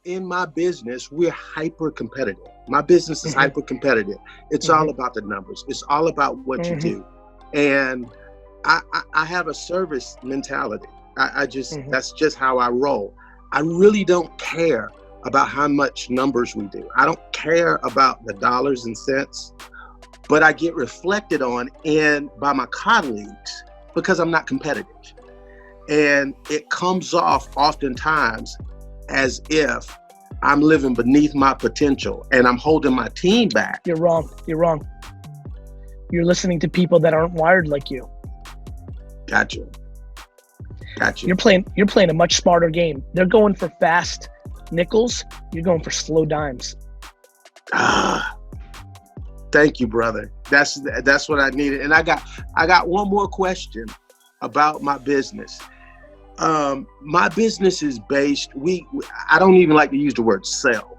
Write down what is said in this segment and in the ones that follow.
in my business, we're hyper competitive. My business is hyper competitive. It's all about the numbers. It's all about what you do. And I have a service mentality. I just, that's just how I roll. I really don't care about how much numbers we do. I don't care about the dollars and cents, but I get reflected on by my colleagues because I'm not competitive. And it comes off oftentimes as if I'm living beneath my potential and I'm holding my team back. You're wrong. You're wrong. You're listening to people that aren't wired like you. Gotcha. You're playing a much smarter game. They're going for fast nickels. You're going for slow dimes. Thank you, brother. That's what I needed. And I got one more question about my business. My business is based, I don't even like to use the word sell.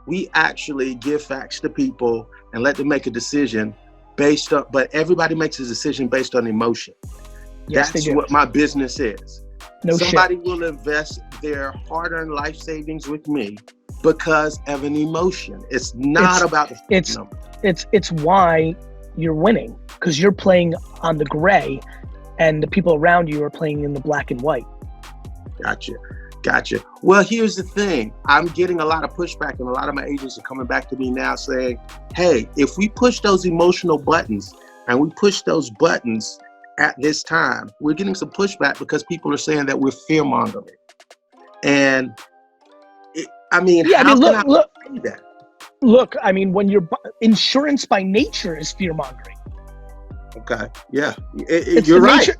We actually give facts to people and let them make a decision but everybody makes a decision based on emotion. Yes, that's what my business is. Somebody will invest their hard-earned life savings with me because of an emotion. It's not about the number. It's why you're winning, because you're playing on the gray and the people around you are playing in the black and white. Gotcha. Well, here's the thing. I'm getting a lot of pushback, and a lot of my agents are coming back to me now saying, hey, if we push those emotional buttons and we push those buttons at this time, we're getting some pushback because people are saying that we're fear-mongering. And look, I mean, when insurance by nature is fear-mongering. Okay, yeah, you're right.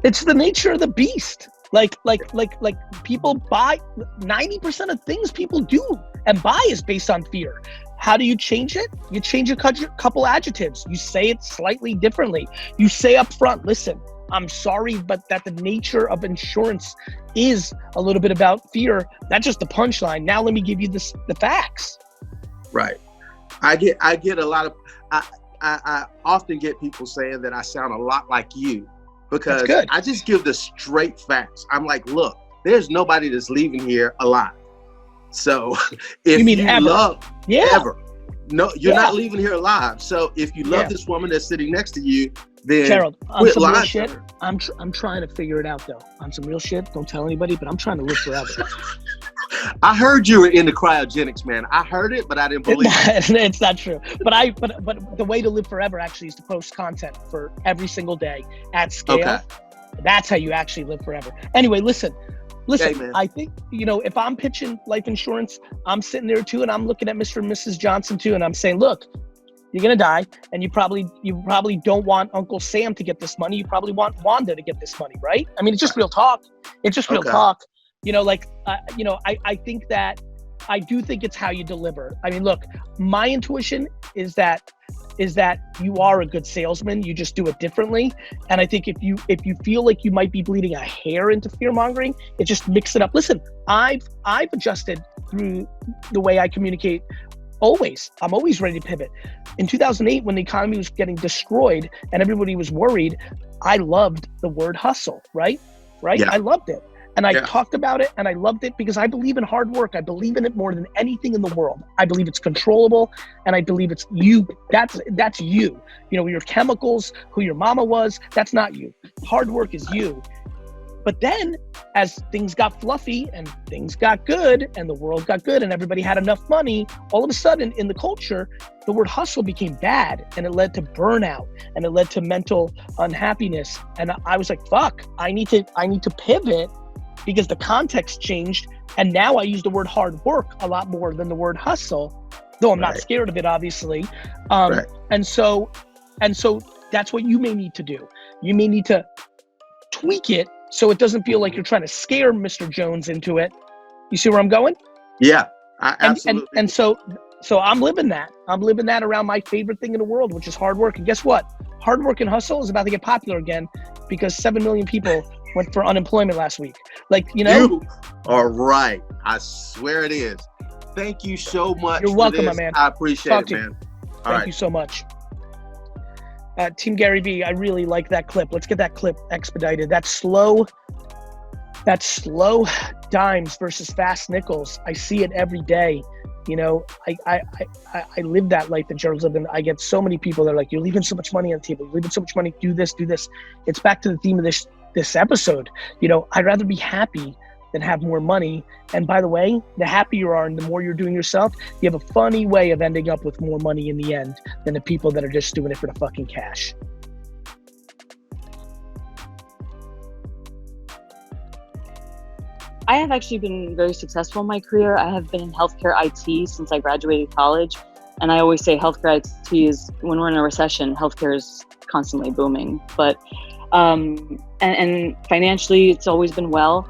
It's the nature of the beast. Like people buy 90% of things people do and buy is based on fear. How do you change it? You change a couple adjectives. You say it slightly differently. You say up front, listen, I'm sorry, but that the nature of insurance is a little bit about fear. That's just the punchline. Now let me give you the facts. Right. I get a lot of, I often get people saying that I sound a lot like you because I just give the straight facts. I'm like, look, there's nobody that's leaving here alive. So if you mean ever? Ever. No, you're not leaving here alive. So if you love this woman that's sitting next to you, then Gerald, on quit some real lying shit, to her. I'm trying to figure it out though. On some real shit, don't tell anybody, but I'm trying to live forever. I heard you were into cryogenics, man. I heard it, but I didn't believe it. It's not true. But the way to live forever actually is to post content for every single day at scale. Okay. That's how you actually live forever. Anyway, listen, Hey, I think, if I'm pitching life insurance, I'm sitting there too, and I'm looking at Mr. and Mrs. Johnson too, and I'm saying, look, you're gonna die, and you probably don't want Uncle Sam to get this money. You probably want Wanda to get this money, right? I mean, it's just real talk. It's just real talk. I think that, I do think it's how you deliver. I mean, look, my intuition is that you are a good salesman. You just do it differently. And I think if you feel like you might be bleeding a hair into fear mongering, it just mix it up. Listen, I've adjusted through the way I communicate. Always. I'm always ready to pivot. In 2008, when the economy was getting destroyed and everybody was worried, I loved the word hustle, right? Yeah. I loved it. And I talked about it and I loved it because I believe in hard work. I believe in it more than anything in the world. I believe it's controllable and I believe it's you. That's you. Your chemicals, who your mama was, that's not you. Hard work is you. But then as things got fluffy and things got good and the world got good and everybody had enough money, all of a sudden in the culture, the word hustle became bad and it led to burnout and it led to mental unhappiness. And I was like, fuck, I need to pivot because the context changed. And now I use the word hard work a lot more than the word hustle, though I'm not scared of it, obviously. And so that's what you may need to do. You may need to tweak it so it doesn't feel like you're trying to scare Mr. Jones into it. You see where I'm going? Yeah, absolutely. And so I'm living that. I'm living that around my favorite thing in the world, which is hard work. And guess what? Hard work and hustle is about to get popular again because 7 million people went for unemployment last week. You are right. I swear it is. Thank you so much. You're welcome, my man. I appreciate it, man. Thank you so much. Team Garyvee, I really like that clip. Let's get that clip expedited. That slow That's slow dimes versus fast nickels. I see it every day. You know, I live that life in journalism, and I get so many people that are like, you're leaving so much money on the table. You're leaving so much money. Do this, do this. It's back to the theme of this episode. You know, I'd rather be happy than have more money. And by the way, the happier you are and the more you're doing yourself, you have a funny way of ending up with more money in the end than the people that are just doing it for the fucking cash. I have actually been very successful in my career. I have been in healthcare IT since I graduated college. And I always say healthcare IT is, when we're in a recession, healthcare is constantly booming. But, and financially, it's always been well.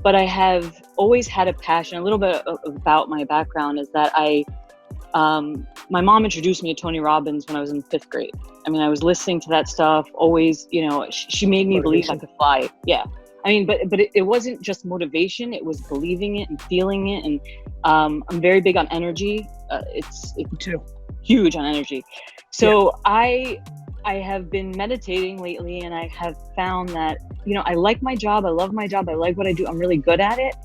But I have always had a passion. A little bit about my background is that my mom introduced me to Tony Robbins when I was in 5th grade. I mean, I was listening to that stuff always, you know, she made me believe I could fly. Yeah. I mean, but it wasn't just motivation. It was believing it and feeling it. And I'm very big on energy. It's too huge on energy. So yeah. I have been meditating lately, and I have found that, you know, I like my job. I love my job. I like what I do. I'm really good at it,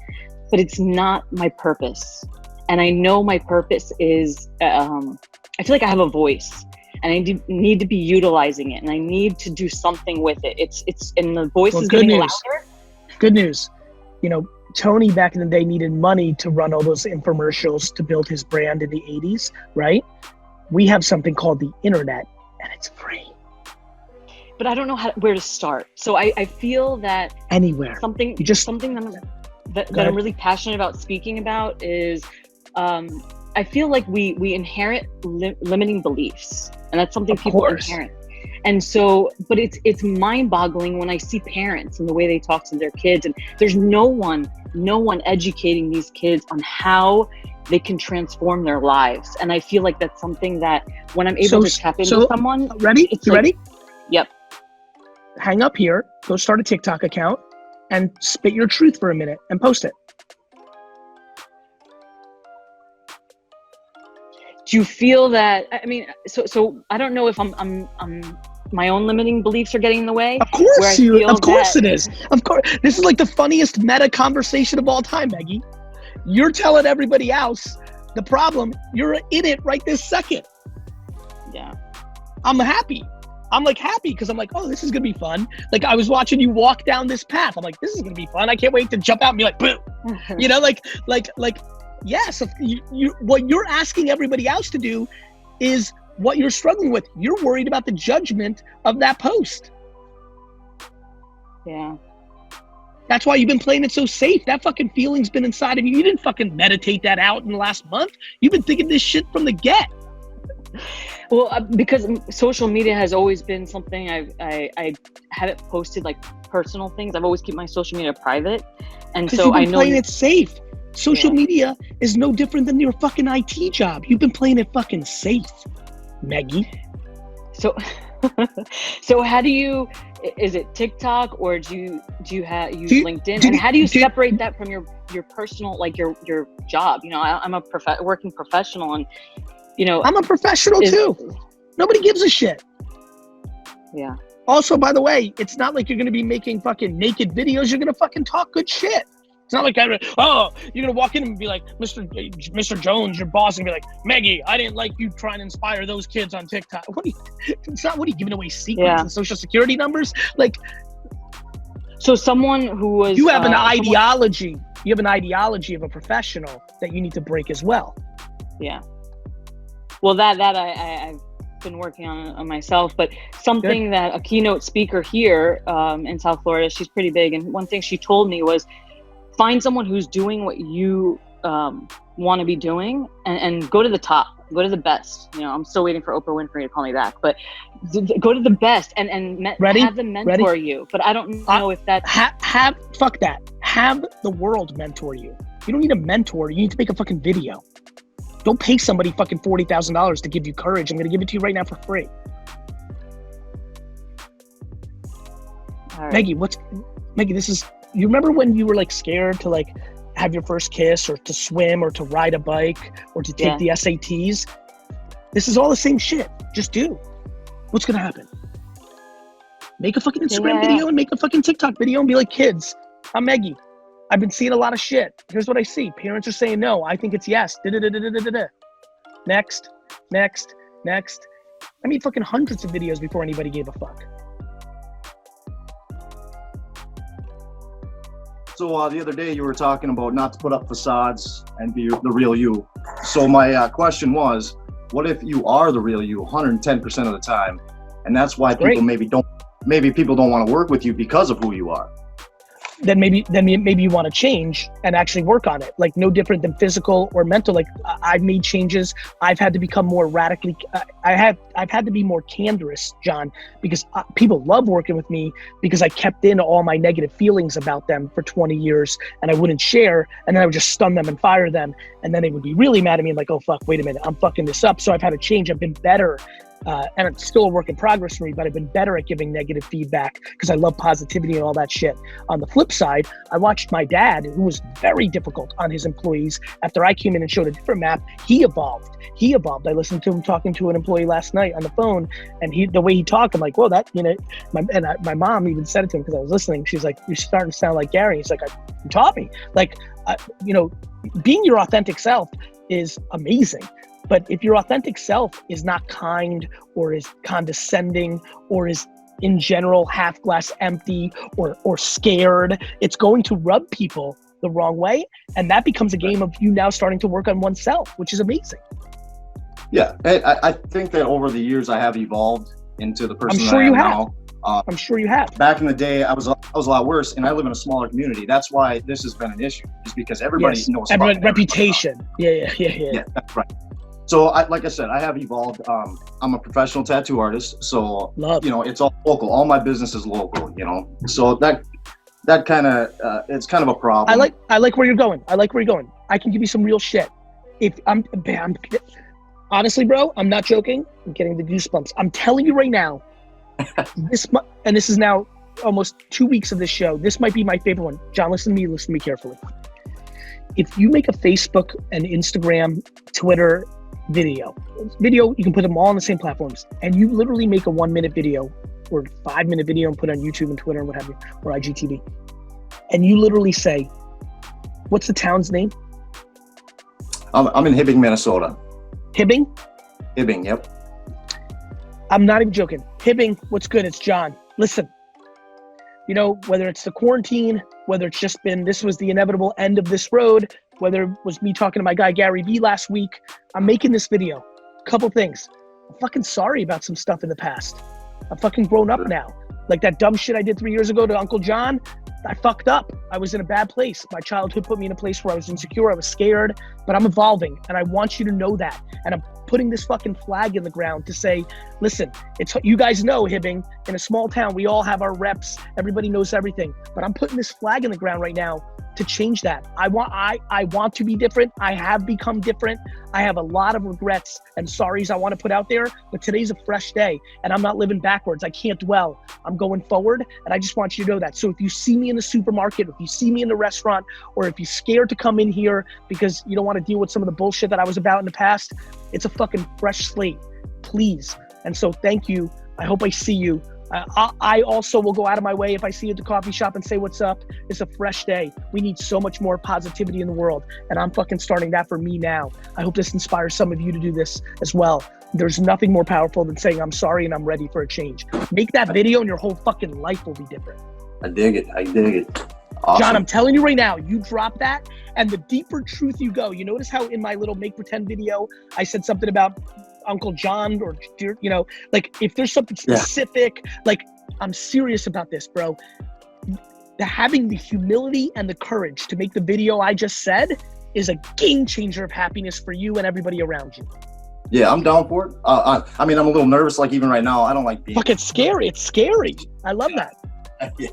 but it's not my purpose. And I know my purpose is, I feel like I have a voice, and I need to be utilizing it, and I need to do something with it. And the voice is getting louder. Good news. You know, Tony back in the day needed money to run all those infomercials to build his brand in the 80s, right? We have something called the internet, and it's free. But I don't know where to start. So I feel that anywhere. Something that I'm really passionate about speaking about is, I feel like we inherit limiting beliefs, and that's something people inherit. And so, but it's mind-boggling when I see parents and the way they talk to their kids, and there's no one educating these kids on how they can transform their lives. And I feel like that's something that when I'm able to tap into someone. Ready? You ready? Yep. Hang up here, go start a TikTok account, and spit your truth for a minute and post it. Do you feel that, I mean, so I don't know if I'm my own limiting beliefs are getting in the way. Of course it is. Of course. This is like the funniest meta conversation of all time, Maggie. You're telling everybody else the problem. You're in it right this second. Yeah. I'm happy. I'm like happy because I'm like, oh, this is gonna be fun. Like I was watching you walk down this path. I'm like, this is gonna be fun. I can't wait to jump out and be like, boom. You know, like, yes. What you're asking everybody else to do is what you're struggling with. You're worried about the judgment of that post. Yeah. That's why you've been playing it so safe. That fucking feeling's been inside of you. You didn't fucking meditate that out in the last month. You've been thinking this shit from the get. Well, because social media has always been something I haven't posted like personal things. I've always keep my social media private, and so I know playing it safe. Social media is no different than your fucking IT job. You've been playing it fucking safe, Maggie. So, so how do you? Is it TikTok or do you use LinkedIn? And how do you separate that from your personal, like your job? You know, I'm a working professional, and you know, I'm a professional too. Nobody gives a shit. Yeah. Also, by the way, it's not like you're going to be making fucking naked videos. You're going to fucking talk good shit. It's not like you're going to walk in and be like, Mr. Jones, your boss, and be like, Maggie, I didn't like you trying to inspire those kids on TikTok. What are you giving away secrets and social security numbers? Like, so someone who was, you have an ideology. You have an ideology of a professional that you need to break as well. Yeah. Well, that I've been working on myself, but something that a keynote speaker here in South Florida, she's pretty big, and one thing she told me was find someone who's doing what you want to be doing, and go to the top, go to the best. You know, I'm still waiting for Oprah Winfrey to call me back, but go to the best and have them mentor you. But I don't know if that's fuck that. Have the world mentor you. You don't need a mentor. You need to make a fucking video. Don't pay somebody fucking $40,000 to give you courage. I'm going to give it to you right now for free. All right. Maggie, this is, you remember when you were like scared to like have your first kiss or to swim or to ride a bike or to take the SATs? This is all the same shit. Just do. What's going to happen? Make a fucking Instagram video and make a fucking TikTok video and be like, kids, I'm Maggie. I've been seeing a lot of shit. Here's what I see. Parents are saying no. I think it's yes. Da-da-da-da-da-da-da. Next. I made fucking hundreds of videos before anybody gave a fuck. So the other day you were talking about not to put up facades and be the real you. So my question was, what if you are the real you 110% of the time? And that's why people maybe people don't want to work with you because of who you are. Then maybe you want to change and actually work on it. Like no different than physical or mental. Like I've made changes. I've had to become more radically. I've had to be more candorous, John, because people love working with me because I kept in all my negative feelings about them for 20 years and I wouldn't share. And then I would just stun them and fire them. And then they would be really mad at me and like, oh fuck, wait a minute, I'm fucking this up. So I've had to change. I've been better. And it's still a work in progress for me, but I've been better at giving negative feedback because I love positivity and all that shit. On the flip side, I watched my dad, who was very difficult on his employees. After I came in and showed a different map, he evolved. I listened to him talking to an employee last night on the phone, and the way he talked, I'm like, well, that, you know, my mom even said it to him because I was listening. She's like, you're starting to sound like Gary. He's like, you taught me. Like, you know, being your authentic self is amazing. But if your authentic self is not kind or is condescending or is in general half glass empty or scared, it's going to rub people the wrong way. And that becomes a game of you now starting to work on oneself, which is amazing. Yeah, I think that over the years I have evolved into the person I am now. I'm sure you have. Back in the day, I was a lot worse, and I live in a smaller community. That's why this has been an issue, is because everybody knows about reputation. Yeah, that's right. So, like I said, I have evolved. I'm a professional tattoo artist, so you know it's all local. All my business is local, you know. So that kind of it's kind of a problem. I like where you're going. I can give you some real shit. If I'm honestly, bro, I'm not joking. I'm getting the goosebumps. I'm telling you right now. And this is now almost 2 weeks of this show. This might be my favorite one. John, listen to me carefully. If you make a Facebook and Instagram, Twitter video, you can put them all on the same platforms, and you literally make a 1-minute video or 5-minute video and put it on YouTube and Twitter and what have you, or IGTV. And you literally say, what's the town's name? I'm in Hibbing, Minnesota. Hibbing? Hibbing, yep. I'm not even joking. Hibbing, what's good? It's John. Listen, you know, whether it's the quarantine, whether it's just been, this was the inevitable end of this road, whether it was me talking to my guy Garyvee last week, I'm making this video. Couple things. I'm fucking sorry about some stuff in the past. I'm fucking grown up now. Like that dumb shit I did 3 years ago to Uncle John, I fucked up. I was in a bad place. My childhood put me in a place where I was insecure, I was scared, but I'm evolving, and I want you to know that. And I'm putting this fucking flag in the ground to say, listen, it's, you guys know, Hibbing, in a small town, we all have our reps, everybody knows everything, but I'm putting this flag in the ground right now to change that. I want to be different. I have become different. I have a lot of regrets and sorries I want to put out there, but today's a fresh day and I'm not living backwards. I can't dwell. I'm going forward, and I just want you to know that. So if you see me in the supermarket, if you see me in the restaurant, or if you're scared to come in here because you don't want to deal with some of the bullshit that I was about in the past, it's a fucking fresh slate, please. And so thank you. I hope I see you. I also will go out of my way if I see you at the coffee shop and say what's up. It's a fresh day. We need so much more positivity in the world, and I'm fucking starting that for me now. I hope this inspires some of you to do this as well. There's nothing more powerful than saying I'm sorry and I'm ready for a change. Make that video and your whole fucking life will be different. I dig it. Awesome. John, I'm telling you right now, you drop that and the deeper truth you go. You notice how in my little make pretend video, I said something about Uncle John, or, you know, like if there's something specific, like I'm serious about this, bro. Having the humility and the courage to make the video I just said is a game changer of happiness for you and everybody around you. Yeah, I'm down for it. I mean, I'm a little nervous, like even right now, I don't like being... Fuck, it's scary. It's scary. I love that. Yeah.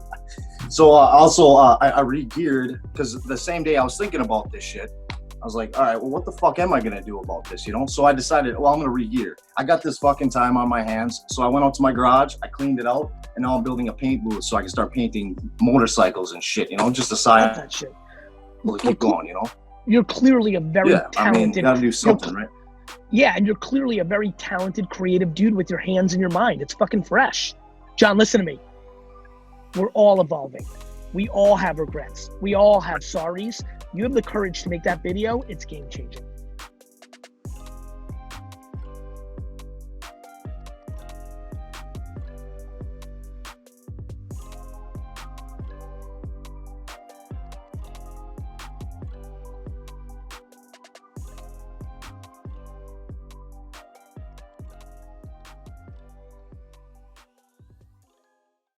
So also, I re-geared because the same day I was thinking about this shit, I was like, all right, well, what the fuck am I going to do about this, you know? So I decided, well, I'm going to re-gear. I got this fucking time on my hands. So I went out to my garage, I cleaned it out, and now I'm building a paint booth so I can start painting motorcycles and shit, you know, just a side. That shit. We'll keep going, you know? You're clearly a very talented... I mean, you got to do something, right? Yeah, and you're clearly a very talented, creative dude with your hands and your mind. It's fucking fresh. John, listen to me. We're all evolving. We all have regrets. We all have sorries. You have the courage to make that video. It's game changing.